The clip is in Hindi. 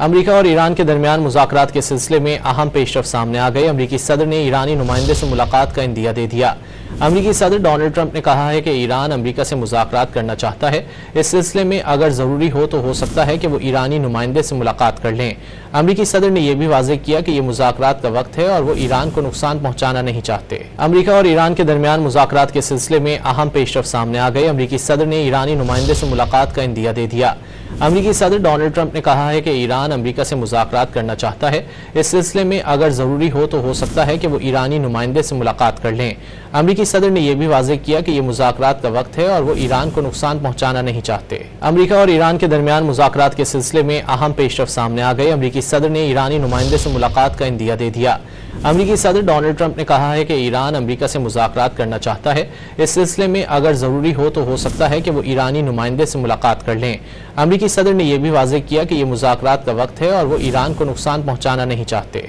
अमेरिका और ईरान के दरमियान मुज़ाकरात के सिलसिले में अहम पेशरफ सामने आ गए। अमेरिकी सदर ने ईरानी नुमाइंदे से मुलाकात का इंदिया दे दिया। अमेरिकी सदर डोनाल्ड ट्रंप ने कहा है कि ईरान अमेरिका से मुज़ाकरात करना चाहता है। इस सिलसिले में अगर ज़रूरी हो तो हो सकता है कि वो ईरानी नुमाइंदे से मुलाकात कर लें। अमेरिकी सदर ने यह भी वाज़ेह किया कि ये मुज़ाकरात का वक्त है और वो ईरान को नुकसान पहुंचाना नहीं चाहते। अमेरिका और ईरान के दरमियान मुज़ाकरात के सिलसिले में अहम पेशरफ सामने आ गए। अमेरिकी सदर ने ईरानी नुमाइंदे से मुलाकात का इंदिया दे दिया। अमेरिकी सदर डोनाल्ड ट्रंप ने कहा है कि ईरान अमेरिका से मुज़ाकरात करना चाहता है। इस सिलसिले में अगर ज़रूरी हो तो हो सकता है कि वो ईरानी नुमाइंदे से मुलाकात कर लें। अमेरिकी सदर ने यह भी वाज़ेह किया कि ये मुज़ाकरात का वक्त है और वो ईरान को नुकसान पहुंचाना नहीं चाहते। अमेरिका और ईरान के दरमियान मुज़ाकरात के सिलसिले में अहम पेशरफ सामने आ गए। अमेरिकी सदर ने ईरानी नुमाइंदे से मुलाकात का इंदिया दे दिया। अमेरिकी सदर डोनाल्ड ट्रंप ने कहा है कि ईरान अमेरिका से मुज़ाकरात करना चाहता है। इस सिलसिले में अगर ज़रूरी हो तो हो सकता है कि वो ईरानी नुमाइंदे से मुलाकात कर लें। अमेरिकी सदर ने यह भी वाज़ेह किया कि ये मुज़ाकरात का वक्त है और वो ईरान को नुकसान पहुंचाना नहीं चाहते।